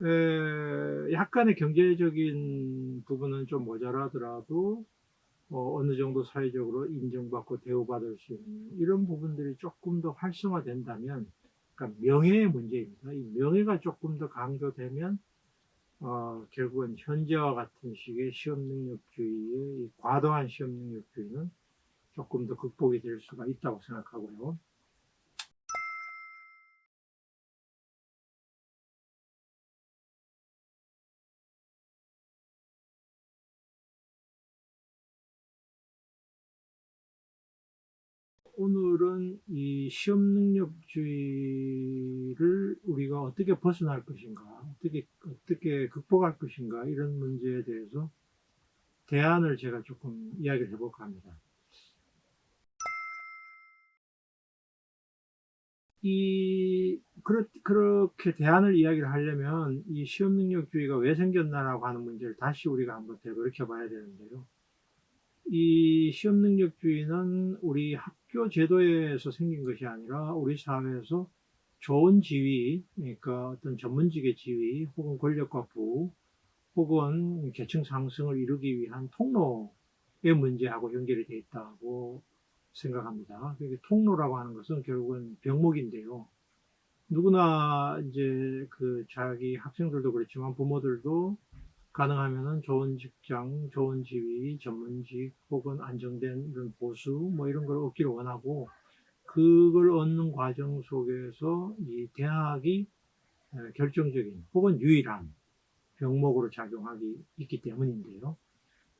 약간의 경제적인 부분은 좀 모자라더라도 어느 정도 사회적으로 인정받고 대우받을 수 있는 이런 부분들이 조금 더 활성화된다면, 그러니까 명예의 문제입니다. 이 명예가 조금 더 강조되면 결국은 현재와 같은 식의 시험 능력주의의 이 과도한 시험 능력주의는 조금 더 극복이 될 수가 있다고 생각하고요. 오늘은 이 시험 능력주의를 우리가 어떻게 벗어날 것인가, 어떻게 극복할 것인가, 이런 문제에 대해서 대안을 제가 조금 이야기를 해볼까 합니다. 그렇게 대안을 이야기를 하려면 이 시험 능력주의가 왜 생겼나라고 하는 문제를 다시 우리가 한번 되돌이켜 봐야 되는데요. 이 시험 능력주의는 우리 학교 제도에서 생긴 것이 아니라 우리 사회에서 좋은 지위, 그러니까 어떤 전문직의 지위, 혹은 권력과 부, 혹은 계층 상승을 이루기 위한 통로의 문제하고 연결이 되어 있다고 생각합니다. 통로라고 하는 것은 결국은 병목인데요. 누구나 이제 그 자기 학생들도 그렇지만 부모들도 가능하면은 좋은 직장, 좋은 지위, 전문직 혹은 안정된 이런 보수 뭐 이런 걸 얻기를 원하고, 그걸 얻는 과정 속에서 이 대학이 결정적인 혹은 유일한 병목으로 작용하기 있기 때문인데요.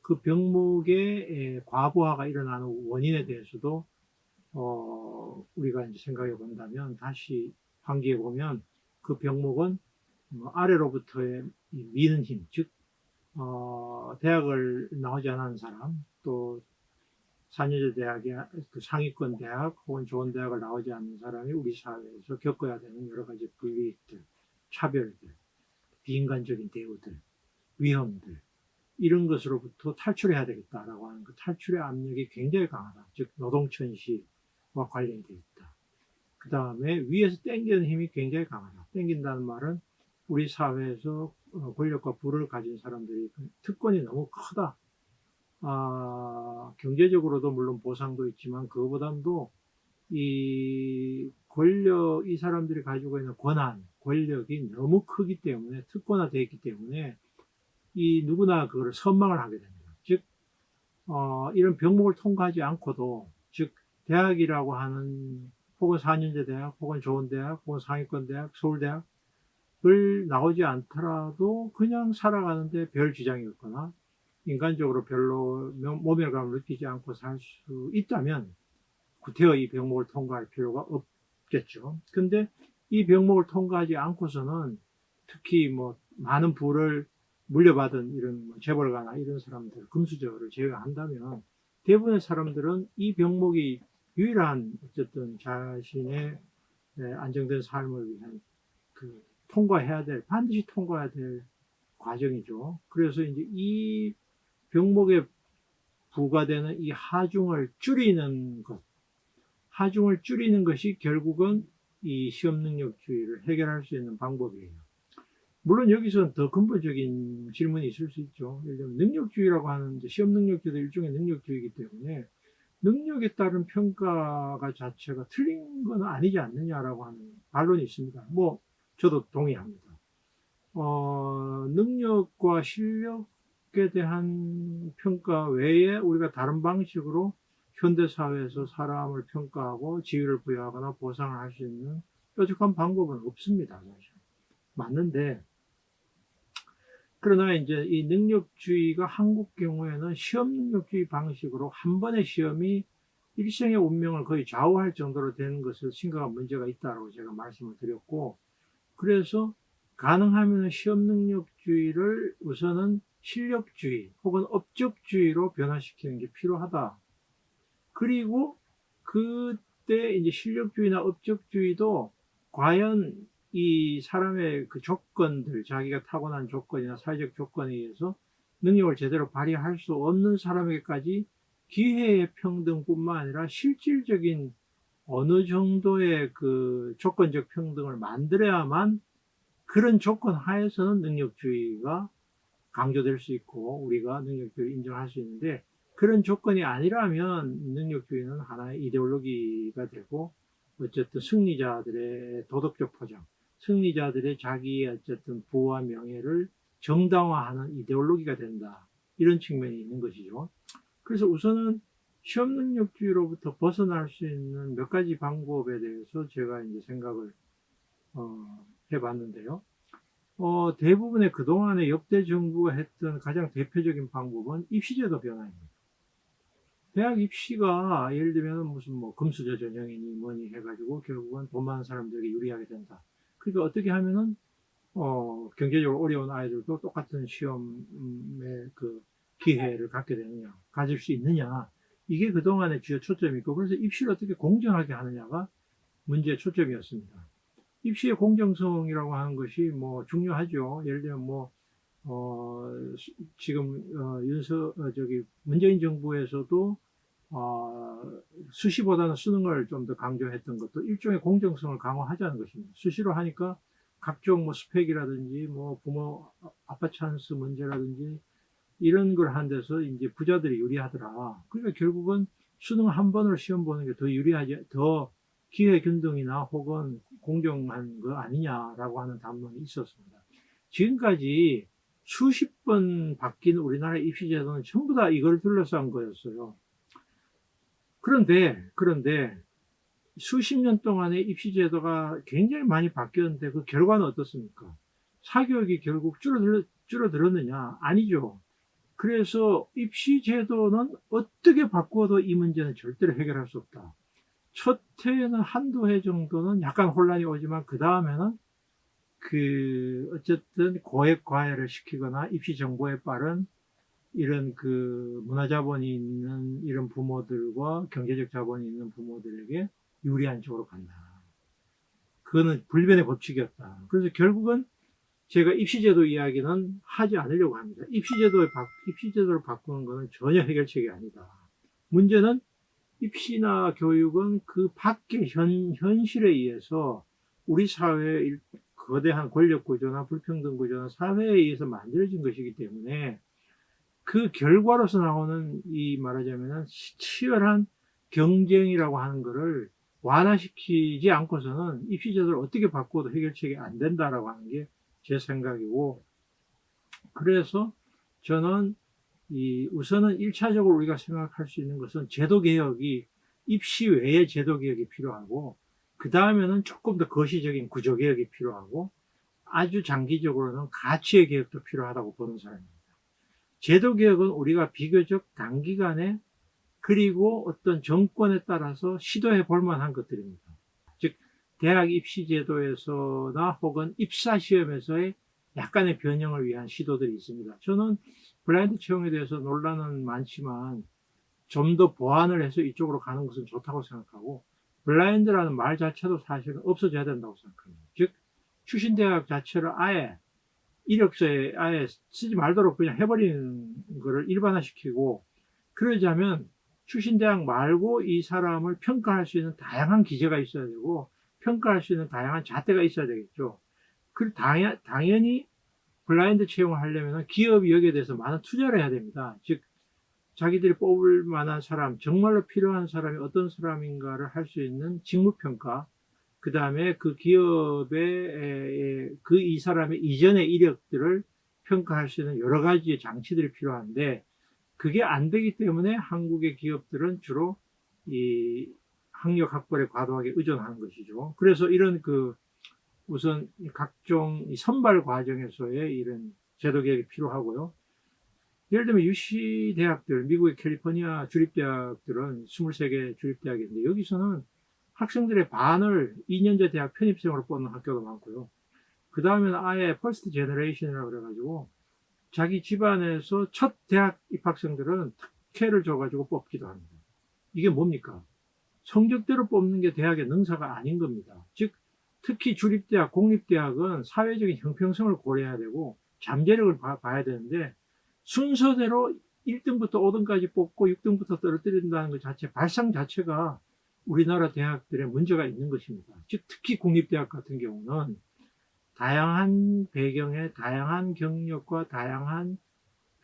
그 병목의 과부하가 일어나는 원인에 대해서도 우리가 이제 생각해 본다면, 다시 환기해 보면 그 병목은 아래로부터의 미는 힘, 즉 대학을 나오지 않은 사람, 또 산여제 대학의 그 상위권 대학 혹은 좋은 대학을 나오지 않는 사람이 우리 사회에서 겪어야 되는 여러 가지 불이익들, 차별들, 비인간적인 대우들, 위험들, 이런 것으로부터 탈출해야 되겠다라고 하는 그 탈출의 압력이 굉장히 강하다. 즉 노동천시와 관련이 되어 있다. 그 다음에 위에서 당기는 힘이 굉장히 강하다. 당긴다는 말은 우리 사회에서 권력과 부를 가진 사람들이 특권이 너무 크다. 경제적으로도 물론 보상도 있지만 그거보다도 이 권력, 이 사람들이 가지고 있는 권한, 권력이 너무 크기 때문에, 특권화되어 있기 때문에 이 누구나 그거를 선망을 하게 됩니다. 즉 이런 병목을 통과하지 않고도, 즉 대학이라고 하는 혹은 4년제 대학 혹은 좋은 대학 혹은 상위권 대학, 서울대학을 나오지 않더라도 그냥 살아가는데 별 지장이 없거나 인간적으로 별로 모멸감을 느끼지 않고 살 수 있다면 구태여 이 병목을 통과할 필요가 없겠죠. 근데 이 병목을 통과하지 않고서는, 특히 뭐 많은 부를 물려받은 이런 재벌가나 이런 사람들, 금수저를 제외한다면 대부분의 사람들은 이 병목이 유일한 어쨌든 자신의 안정된 삶을 위한 그 통과해야 될, 반드시 통과해야 될 과정이죠. 그래서 이제 이 병목에 부과되는 이 하중을 줄이는 것, 하중을 줄이는 것이 결국은 이 시험 능력주의를 해결할 수 있는 방법이에요. 물론 여기서 더 근본적인 질문이 있을 수 있죠. 예를 들면 능력주의라고 하는, 시험 능력주의도 일종의 능력주의이기 때문에 능력에 따른 평가가 자체가 틀린 건 아니지 않느냐라고 하는 반론이 있습니다. 뭐 저도 동의합니다. 능력과 실력에 대한 평가 외에 우리가 다른 방식으로 현대사회에서 사람을 평가하고 지위를 부여하거나 보상을 할 수 있는 뾰족한 방법은 없습니다. 사실. 맞는데, 그러나 이제 이 능력주의가 한국 경우에는 시험 능력주의 방식으로 한 번의 시험이 일생의 운명을 거의 좌우할 정도로 되는 것을 심각한 문제가 있다고 제가 말씀을 드렸고, 그래서 가능하면 시험 능력주의를 우선은 실력주의 혹은 업적주의로 변화시키는 게 필요하다. 그리고 그때 이제 실력주의나 업적주의도 과연 이 사람의 그 조건들, 자기가 타고난 조건이나 사회적 조건에 의해서 능력을 제대로 발휘할 수 없는 사람에게까지 기회의 평등뿐만 아니라 실질적인 어느 정도의 그 조건적 평등을 만들어야만 그런 조건 하에서는 능력주의가 강조될 수 있고 우리가 능력주의를 인정할 수 있는데, 그런 조건이 아니라면 능력주의는 하나의 이데올로기가 되고 어쨌든 승리자들의 도덕적 포장, 승리자들의 자기의 어쨌든 부와 명예를 정당화하는 이데올로기가 된다, 이런 측면이 있는 것이죠. 그래서 우선은 시험 능력주의로부터 벗어날 수 있는 몇 가지 방법에 대해서 제가 이제 생각을 해봤는데요. 대부분의 그동안의 역대 정부가 했던 가장 대표적인 방법은 입시제도 변화입니다. 대학 입시가 예를 들면 무슨 뭐 금수저 전형이니 뭐니 해가지고 결국은 돈 많은 사람들에게 유리하게 된다. 그러니까 어떻게 하면은 경제적으로 어려운 아이들도 똑같은 시험의 그 기회를 갖게 되느냐, 가질 수 있느냐, 이게 그동안의 주요 초점이고, 그래서 입시를 어떻게 공정하게 하느냐가 문제의 초점이었습니다. 입시의 공정성이라고 하는 것이 뭐 중요하죠. 예를 들면 뭐 지금 문재인 정부에서도 수시보다는 수능을 좀 더 강조했던 것도 일종의 공정성을 강화하자는 것입니다. 수시로 하니까 각종 뭐 스펙이라든지 뭐 부모 아빠 찬스 문제라든지 이런 걸 한 데서 이제 부자들이 유리하더라. 그러니까 결국은 수능 한 번으로 시험 보는 게 더 유리하지, 더 기회 균등이나 혹은 공정한 거 아니냐라고 하는 담론이 있었습니다. 지금까지 수십 번 바뀐 우리나라 입시제도는 전부 다 이걸 둘러싼 거였어요. 그런데 수십 년 동안의 입시제도가 굉장히 많이 바뀌었는데 그 결과는 어떻습니까? 사교육이 결국 줄어들었느냐? 아니죠. 그래서 입시제도는 어떻게 바꿔도 이 문제는 절대로 해결할 수 없다. 첫 해에는 한두 해 정도는 약간 혼란이 오지만 그 다음에는 어쨌든 고액 과외를 시키거나 입시 정보에 빠른 이런 문화 자본이 있는 이런 부모들과 경제적 자본이 있는 부모들에게 유리한 쪽으로 간다. 그거는 불변의 법칙이었다. 그래서 결국은 제가 입시제도 이야기는 하지 않으려고 합니다. 입시제도를 바꾸는 것은 전혀 해결책이 아니다. 문제는 입시나 교육은 그 밖의 현실에 의해서 우리 사회의 거대한 권력 구조나 불평등 구조나 사회에 의해서 만들어진 것이기 때문에 그 결과로서 나오는 이 말하자면 치열한 경쟁이라고 하는 것을 완화시키지 않고서는 입시제도를 어떻게 바꿔도 해결책이 안 된다라고 하는 게 제 생각이고, 그래서 저는 우선은 1차적으로 우리가 생각할 수 있는 것은 제도개혁이, 입시 외의 제도개혁이 필요하고, 그 다음에는 조금 더 거시적인 구조개혁이 필요하고, 아주 장기적으로는 가치의 개혁도 필요하다고 보는 사람입니다. 제도개혁은 우리가 비교적 단기간에 그리고 어떤 정권에 따라서 시도해 볼 만한 것들입니다. 즉 대학 입시제도에서나 혹은 입사시험에서의 약간의 변형을 위한 시도들이 있습니다. 저는 블라인드 채용에 대해서 논란은 많지만 좀 더 보완을 해서 이쪽으로 가는 것은 좋다고 생각하고, 블라인드라는 말 자체도 사실은 없어져야 된다고 생각합니다. 즉 출신대학 자체를 아예 이력서에 아예 쓰지 말도록 그냥 해버리는 것을 일반화시키고, 그러자면 출신대학 말고 이 사람을 평가할 수 있는 다양한 기제가 있어야 되고 평가할 수 있는 다양한 잣대가 있어야 되겠죠. 당연히 블라인드 채용을 하려면 기업이 여기에 대해서 많은 투자를 해야 됩니다. 즉 자기들이 뽑을 만한 사람, 정말로 필요한 사람이 어떤 사람인가를 할 수 있는 직무평가, 그 다음에 그 기업의 이 사람의 이전의 이력들을 평가할 수 있는 여러 가지의 장치들이 필요한데, 그게 안 되기 때문에 한국의 기업들은 주로 이 학력 학벌에 과도하게 의존하는 것이죠. 그래서 이런 우선 각종 선발 과정에서의 이런 제도 개혁이 필요하고요. 예를 들면 UC 대학들, 미국의 캘리포니아 주립대학들은 23개 주립대학인데 여기서는 학생들의 반을 2년제 대학 편입생으로 뽑는 학교도 많고요. 그 다음에는 아예 퍼스트 제너레이션이라고 그래가지고 자기 집안에서 첫 대학 입학생들은 특혜를 줘가지고 뽑기도 합니다. 이게 뭡니까? 성적대로 뽑는 게 대학의 능사가 아닌 겁니다. 즉 특히 주립대학, 공립대학은 사회적인 형평성을 고려해야 되고 잠재력을 봐야 되는데 순서대로 1등부터 5등까지 뽑고 6등부터 떨어뜨린다는 것 자체, 발상 자체가 우리나라 대학들의 문제가 있는 것입니다. 즉 특히 공립대학 같은 경우는 다양한 배경의 다양한 경력과 다양한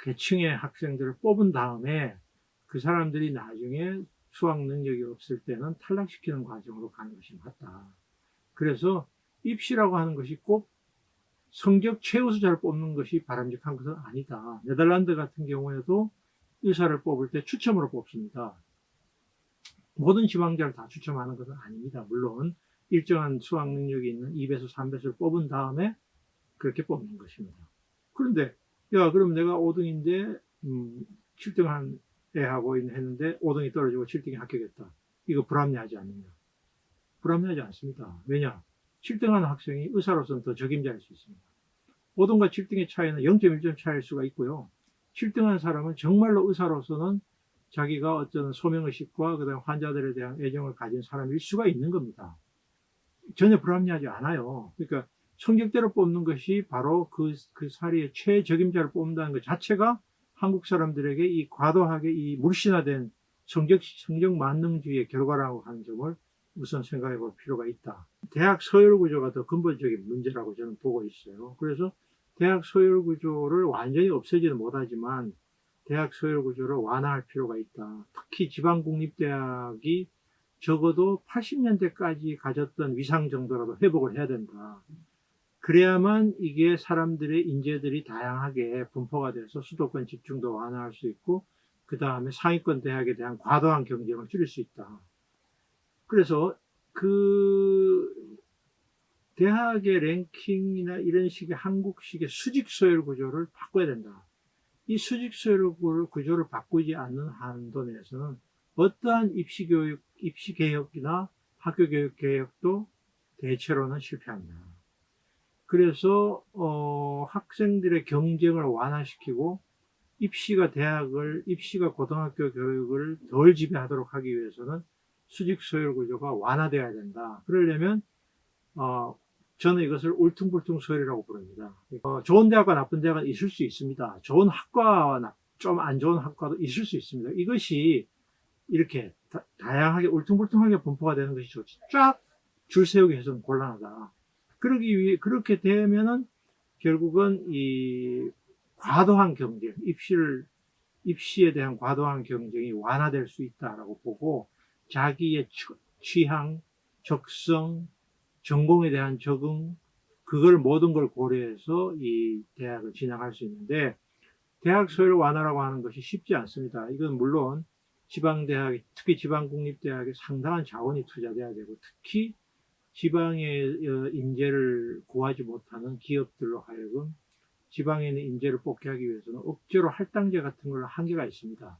계층의 학생들을 뽑은 다음에 그 사람들이 나중에 수학 능력이 없을 때는 탈락시키는 과정으로 가는 것이 맞다. 그래서 입시라고 하는 것이 꼭 성적 최우수자를 뽑는 것이 바람직한 것은 아니다. 네덜란드 같은 경우에도 의사를 뽑을 때 추첨으로 뽑습니다. 모든 지방자를 다 추첨하는 것은 아닙니다. 물론 일정한 수학 능력이 있는 2배수, 3배수를 뽑은 다음에 그렇게 뽑는 것입니다. 그런데 야, 그럼 내가 5등인데 7등 한 애하고 했는데 5등이 떨어지고 7등이 합격했다. 이거 불합리하지 않느냐? 불합리하지 않습니다. 왜냐? 7등하는 학생이 의사로서는 더 적임자일 수 있습니다. 5등과 7등의 차이는 0.1점 차이일 수가 있고요. 7등한 사람은 정말로 의사로서는 자기가 어떤 소명의식과 그다음 환자들에 대한 애정을 가진 사람일 수가 있는 겁니다. 전혀 불합리하지 않아요. 그러니까 성적대로 뽑는 것이 바로 그 사리의 최적임자를 뽑는다는 것 자체가 한국 사람들에게 이 과도하게 이 물신화된 성적 만능주의의 결과라고 하는 점을 우선 생각해 볼 필요가 있다. 대학 서열 구조가 더 근본적인 문제라고 저는 보고 있어요. 그래서 대학 서열 구조를 완전히 없애지는 못하지만 대학 서열 구조를 완화할 필요가 있다. 특히 지방국립대학이 적어도 80년대까지 가졌던 위상 정도라도 회복을 해야 된다. 그래야만 이게 사람들의 인재들이 다양하게 분포가 돼서 수도권 집중도 완화할 수 있고 그 다음에 상위권 대학에 대한 과도한 경쟁을 줄일 수 있다. 그래서 그 대학의 랭킹이나 이런 식의 한국식의 수직 서열 구조를 바꿔야 된다. 이 수직 서열 구조를 바꾸지 않는 한도 내에서는 어떠한 입시 개혁이나 학교 교육 개혁도 대체로는 실패한다. 그래서 학생들의 경쟁을 완화시키고 입시가 고등학교 교육을 덜 지배하도록 하기 위해서는 수직 서열 구조가 완화되어야 된다. 그러려면 저는 이것을 울퉁불퉁 서열이라고 부릅니다. 좋은 대학과 나쁜 대학은 있을 수 있습니다. 좋은 학과와 좀 안 좋은 학과도 있을 수 있습니다. 이것이 이렇게 다양하게 울퉁불퉁하게 분포가 되는 것이 좋지. 쫙 줄 세우기 해서는 곤란하다. 그렇게 되면은 결국은 이 과도한 경쟁, 입시에 대한 과도한 경쟁이 완화될 수 있다라고 보고 자기의 취향, 적성, 전공에 대한 적응, 그걸 모든 걸 고려해서 이 대학을 진학할 수 있는데 대학 서열 완화라고 하는 것이 쉽지 않습니다. 이건 물론 지방대학, 특히 지방국립대학에 상당한 자원이 투자돼야 되고 특히 지방의 인재를 구하지 못하는 기업들로 하여금 지방에 있는 인재를 뽑게 하기 위해서는 억지로 할당제 같은 걸로 한계가 있습니다.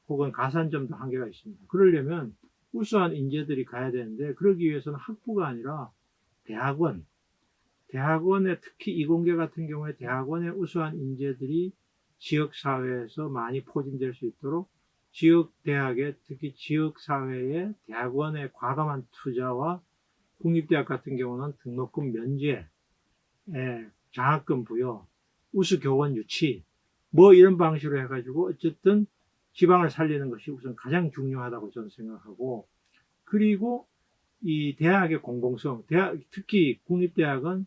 혹은 가산점도 한계가 있습니다. 그러려면 우수한 인재들이 가야 되는데 그러기 위해서는 학부가 아니라 대학원에 특히 이공계 같은 경우에 대학원의 우수한 인재들이 지역사회에서 많이 포진될 수 있도록 지역대학에 특히 지역사회에 대학원의 과감한 투자와 국립대학 같은 경우는 등록금 면제, 장학금 부여, 우수 교원 유치 뭐 이런 방식으로 해가지고 어쨌든 지방을 살리는 것이 우선 가장 중요하다고 저는 생각하고 그리고 이 대학의 공공성, 특히 국립대학은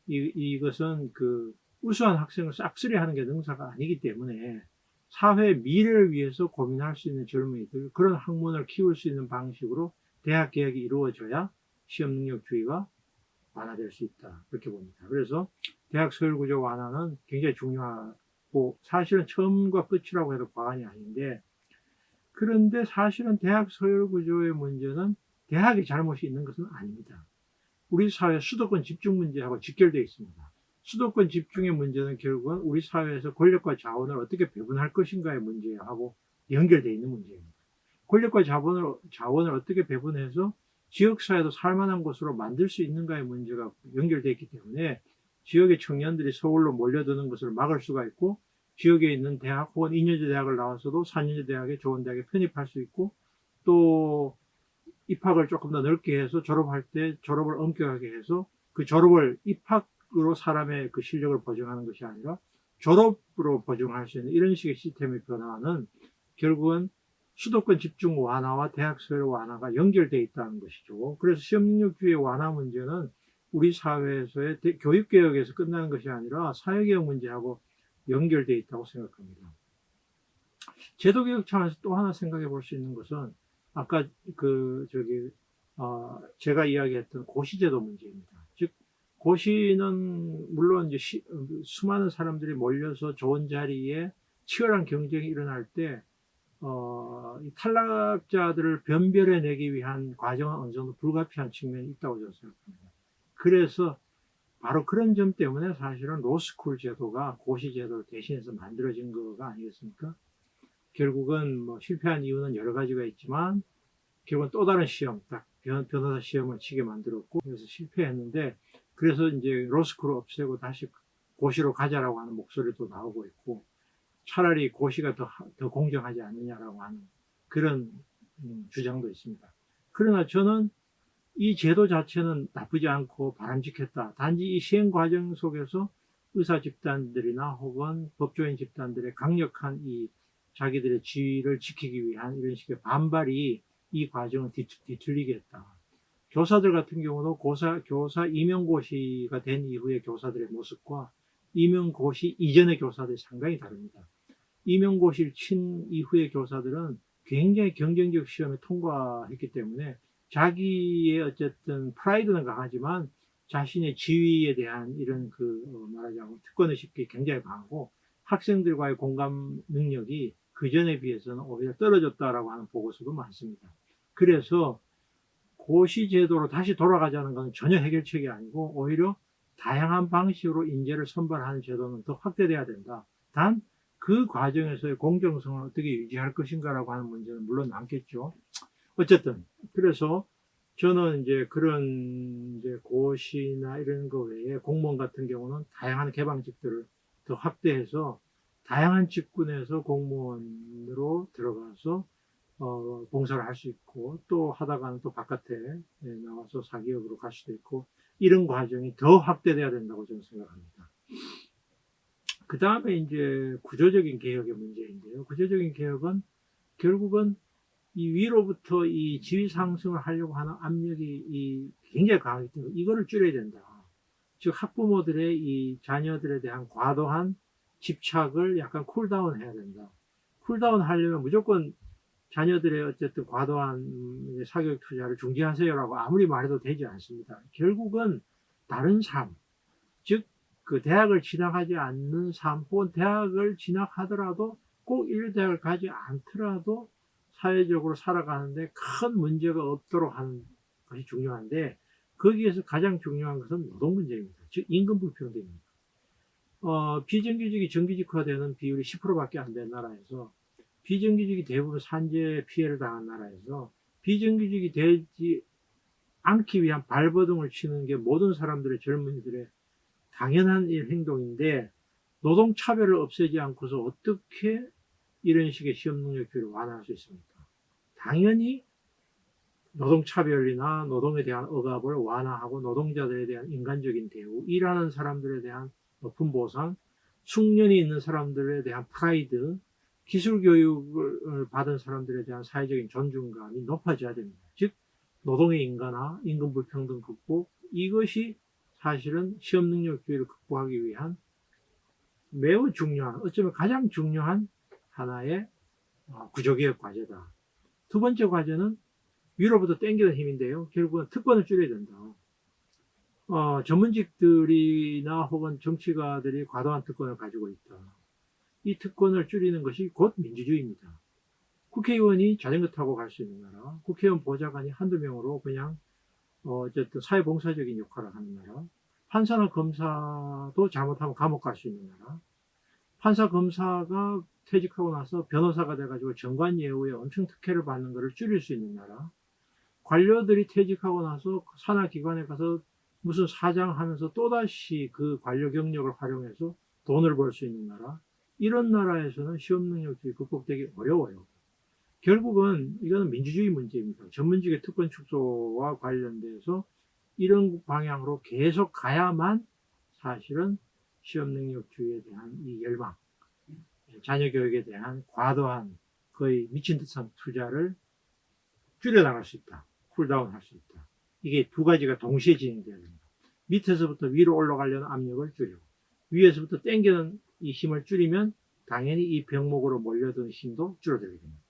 이것은 그 우수한 학생을 싹쓸이하는 게 능사가 아니기 때문에 사회 미래를 위해서 고민할 수 있는 젊은이들 그런 학문을 키울 수 있는 방식으로 대학 개혁이 이루어져야 시험 능력주의가 완화될 수 있다 그렇게 봅니다. 그래서 대학 서열 구조 완화는 굉장히 중요하고 사실은 처음과 끝이라고 해도 과언이 아닌데 그런데 사실은 대학 서열 구조의 문제는 대학의 잘못이 있는 것은 아닙니다. 우리 사회 수도권 집중 문제하고 직결되어 있습니다. 수도권 집중의 문제는 결국은 우리 사회에서 권력과 자원을 어떻게 배분할 것인가의 문제하고 연결되어 있는 문제입니다. 권력과 자원을 어떻게 배분해서 지역사회도 살만한 곳으로 만들 수 있는가의 문제가 연결되어 있기 때문에 지역의 청년들이 서울로 몰려드는 것을 막을 수가 있고 지역에 있는 대학 혹은 2년제 대학을 나와서도 4년제 대학에 좋은 대학에 편입할 수 있고 또 입학을 조금 더 넓게 해서 졸업할 때 졸업을 엄격하게 해서 그 졸업을 입학으로 사람의 그 실력을 보증하는 것이 아니라 졸업으로 보증할 수 있는 이런 식의 시스템의 변화는 결국은 수도권 집중 완화와 대학 서열 완화가 연결되어 있다는 것이죠. 그래서 시험 능력주의 완화 문제는 우리 사회에서의 교육개혁에서 끝나는 것이 아니라 사회개혁 문제하고 연결되어 있다고 생각합니다. 제도개혁 차원에서 또 하나 생각해 볼 수 있는 것은 아까 제가 이야기했던 고시제도 문제입니다. 즉, 고시는 물론 이제 수많은 사람들이 몰려서 좋은 자리에 치열한 경쟁이 일어날 때, 이 탈락자들을 변별해내기 위한 과정은 어느 정도 불가피한 측면이 있다고 저는 생각합니다. 그래서 바로 그런 점 때문에 사실은 로스쿨 제도가 고시 제도를 대신해서 만들어진 거가 아니겠습니까? 결국은 뭐 실패한 이유는 여러 가지가 있지만 결국은 또 다른 시험, 딱 변호사 시험을 치게 만들었고, 그래서 실패했는데, 그래서 이제 로스쿨을 없애고 다시 고시로 가자라고 하는 목소리도 나오고 있고, 차라리 고시가 더 공정하지 않느냐라고 하는 그런 주장도 있습니다. 그러나 저는 이 제도 자체는 나쁘지 않고 바람직했다. 단지 이 시행 과정 속에서 의사 집단들이나 혹은 법조인 집단들의 강력한 이 자기들의 지위를 지키기 위한 이런 식의 반발이 이 과정을 뒤틀리게 했다. 교사들 같은 경우도 교사 임용고시가 된 이후의 교사들의 모습과 임용고시 이전의 교사들이 상당히 다릅니다. 임용고시를 친 이후의 교사들은 굉장히 경쟁적 시험에 통과했기 때문에 자기의 어쨌든 프라이드는 강하지만 자신의 지위에 대한 이런 말하자면 특권의식이 굉장히 강하고 학생들과의 공감 능력이 그전에 비해서는 오히려 떨어졌다라고 하는 보고서도 많습니다. 그래서 고시 제도로 다시 돌아가자는 것은 전혀 해결책이 아니고 오히려 다양한 방식으로 인재를 선발하는 제도는 더 확대돼야 된다. 단 그 과정에서의 공정성을 어떻게 유지할 것인가라고 하는 문제는 물론 남겠죠. 어쨌든 그래서 저는 이제 그런 이제 고시나 이런 거 외에 공무원 같은 경우는 다양한 개방직들을 더 확대해서 다양한 직군에서 공무원으로 들어가서 봉사를 할 수 있고, 또 하다가는 또 바깥에 나와서 사기업으로 갈 수도 있고, 이런 과정이 더 확대돼야 된다고 저는 생각합니다. 그 다음에 이제 구조적인 개혁의 문제인데요. 구조적인 개혁은 결국은 이 위로부터 이 지위 상승을 하려고 하는 압력이 굉장히 강하기 때문에 이거를 줄여야 된다. 즉 학부모들의 이 자녀들에 대한 과도한 집착을 약간 쿨다운 해야 된다. 쿨다운 하려면 무조건 자녀들의 어쨌든 과도한 사교육 투자를 중지하세요라고 아무리 말해도 되지 않습니다. 결국은 다른 삶, 즉 그 대학을 진학하지 않는 삶, 혹은 대학을 진학하더라도 꼭 인류대학을 가지 않더라도 사회적으로 살아가는데 큰 문제가 없도록 하는 것이 중요한데, 거기에서 가장 중요한 것은 노동 문제입니다. 즉 임금 불평등입니다. 비정규직이 정규직화되는 비율이 10%밖에 안 된 나라에서, 비정규직이 대부분 산재 피해를 당한 나라에서 비정규직이 되지 않기 위한 발버둥을 치는 게 모든 사람들의, 젊은이들의 당연한 행동인데, 노동차별을 없애지 않고서 어떻게 이런 식의 시험능력주의를 완화할 수 있습니까? 당연히 노동차별이나 노동에 대한 억압을 완화하고 노동자들에 대한 인간적인 대우, 일하는 사람들에 대한 높은 보상, 숙련이 있는 사람들에 대한 프라이드, 기술교육을 받은 사람들에 대한 사회적인 존중감이 높아져야 됩니다. 즉 노동의 인간화, 임금 불평등 극복, 이것이 사실은 시험능력주의를 극복하기 위한 매우 중요한, 어쩌면 가장 중요한 하나의 구조개혁 과제다. 두 번째 과제는 위로부터 땡기는 힘인데요. 결국은 특권을 줄여야 된다. 전문직들이나 혹은 정치가들이 과도한 특권을 가지고 있다. 이 특권을 줄이는 것이 곧 민주주의입니다. 국회의원이 자전거 타고 갈 수 있는 나라, 국회의원 보좌관이 한두 명으로 그냥 어쨌든 사회봉사적인 역할을 하는 나라, 판사나 검사도 잘못하면 감옥 갈 수 있는 나라, 판사 검사가 퇴직하고 나서 변호사가 돼가지고 정관 예우에 엄청 특혜를 받는 것을 줄일 수 있는 나라, 관료들이 퇴직하고 나서 산하기관에 가서 무슨 사장하면서 또다시 그 관료 경력을 활용해서 돈을 벌 수 있는 나라, 이런 나라에서는 시험능력주의 극복되기 어려워요. 결국은 이거는 민주주의 문제입니다. 전문직의 특권 축소와 관련돼서 이런 방향으로 계속 가야만 사실은 시험능력주의에 대한 이 열망, 자녀 교육에 대한 과도한 거의 미친 듯한 투자를 줄여나갈 수 있다. 쿨다운 할 수 있다. 이게 두 가지가 동시에 진행돼야 됩니다. 밑에서부터 위로 올라가려는 압력을 줄이고 위에서부터 당기는 이 힘을 줄이면 당연히 이 병목으로 몰려드는 힘도 줄어들게 됩니다.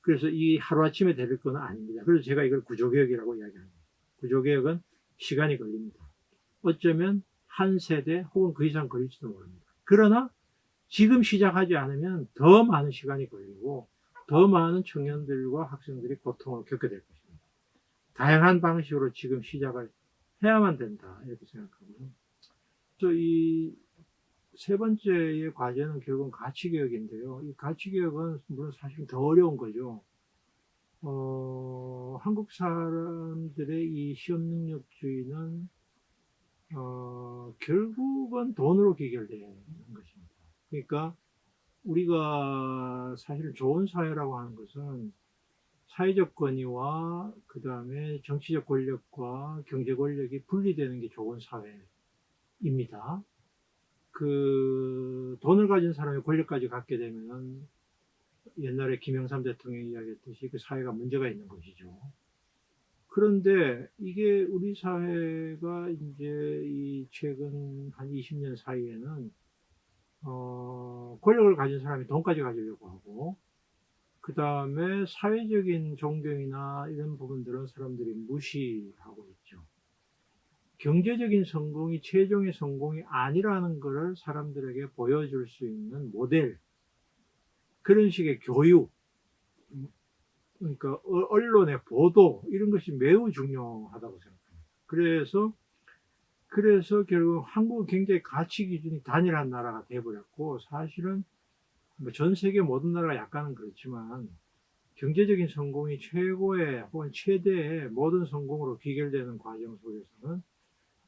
그래서 이 하루아침에 될 건 아닙니다. 그래서 제가 이걸 구조개혁이라고 이야기합니다. 구조개혁은 시간이 걸립니다. 어쩌면 한 세대 혹은 그 이상 걸릴지도 모릅니다. 그러나 지금 시작하지 않으면 더 많은 시간이 걸리고 더 많은 청년들과 학생들이 고통을 겪게 될 것입니다. 다양한 방식으로 지금 시작을 해야만 된다 이렇게 생각하고요. 또 이 세 번째의 과제는 결국은 가치개혁인데요. 이 가치개혁은 물론 사실 더 어려운 거죠. 한국 사람들의 이 시험능력주의는 결국은 돈으로 귀결되는 것입니다. 그러니까 우리가 사실 좋은 사회라고 하는 것은 사회적 권위와 그 다음에 정치적 권력과 경제 권력이 분리되는 게 좋은 사회입니다. 그 돈을 가진 사람이 권력까지 갖게 되면 옛날에 김영삼 대통령이 이야기했듯이 그 사회가 문제가 있는 것이죠. 그런데 이게 우리 사회가 이제 이 최근 한 20년 사이에는 권력을 가진 사람이 돈까지 가지려고 하고 그 다음에 사회적인 존경이나 이런 부분들은 사람들이 무시하고 있죠. 경제적인 성공이 최종의 성공이 아니라는 것을 사람들에게 보여줄 수 있는 모델, 그런 식의 교육, 그러니까 언론의 보도 이런 것이 매우 중요하다고 생각합니다. 그래서 결국 한국은 굉장히 가치 기준이 단일한 나라가 돼버렸고 사실은 전 세계 모든 나라가 약간은 그렇지만 경제적인 성공이 최고의 혹은 최대의 모든 성공으로 귀결되는 과정 속에서는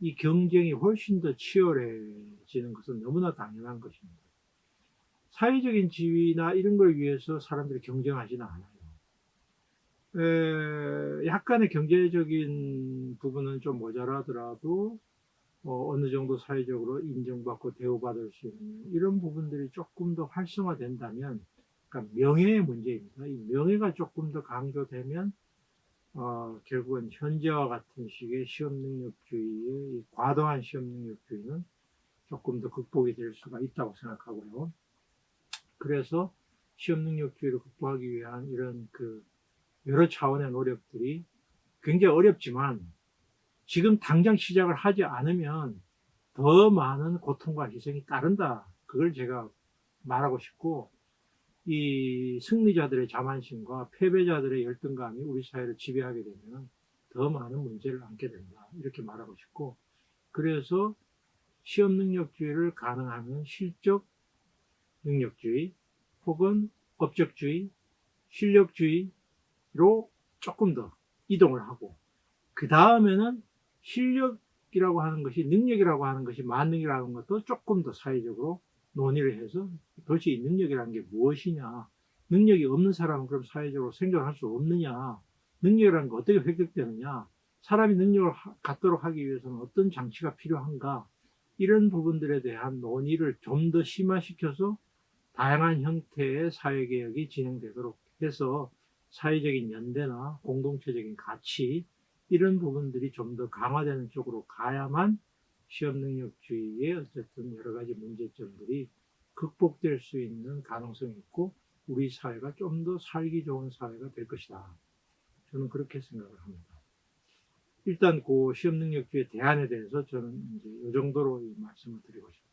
이 경쟁이 훨씬 더 치열해지는 것은 너무나 당연한 것입니다. 사회적인 지위나 이런 걸 위해서 사람들이 경쟁하지는 않아요. 약간의 경제적인 부분은 좀 모자라더라도 어느 정도 사회적으로 인정받고 대우받을 수 있는 이런 부분들이 조금 더 활성화된다면, 그러니까 명예의 문제입니다. 이 명예가 조금 더 강조되면 결국은 현재와 같은 식의 시험능력주의의 과도한 시험능력주의는 조금 더 극복이 될 수가 있다고 생각하고요. 그래서 시험능력주의를 극복하기 위한 이런 그 여러 차원의 노력들이 굉장히 어렵지만 지금 당장 시작을 하지 않으면 더 많은 고통과 희생이 따른다. 그걸 제가 말하고 싶고, 이 승리자들의 자만심과 패배자들의 열등감이 우리 사회를 지배하게 되면 더 많은 문제를 안게 된다. 이렇게 말하고 싶고, 그래서 시험 능력주의를 가능하면 실적 능력주의 혹은 업적주의, 실력주의로 조금 더 이동을 하고, 그 다음에는 실력이라고 하는 것이, 능력이라고 하는 것이 만능이라는 것도 조금 더 사회적으로 논의를 해서 도대체 이 능력이라는 게 무엇이냐, 능력이 없는 사람은 그럼 사회적으로 생존할 수 없느냐, 능력이라는 게 어떻게 획득되느냐, 사람이 능력을 갖도록 하기 위해서는 어떤 장치가 필요한가, 이런 부분들에 대한 논의를 좀 더 심화시켜서 다양한 형태의 사회개혁이 진행되도록 해서 사회적인 연대나 공동체적인 가치, 이런 부분들이 좀 더 강화되는 쪽으로 가야만 시험능력주의의 어쨌든 여러 가지 문제점들이 극복될 수 있는 가능성이 있고 우리 사회가 좀 더 살기 좋은 사회가 될 것이다. 저는 그렇게 생각을 합니다. 일단 그 시험능력주의 대안에 대해서 저는 이제 이 정도로 이 말씀을 드리고 싶습니다.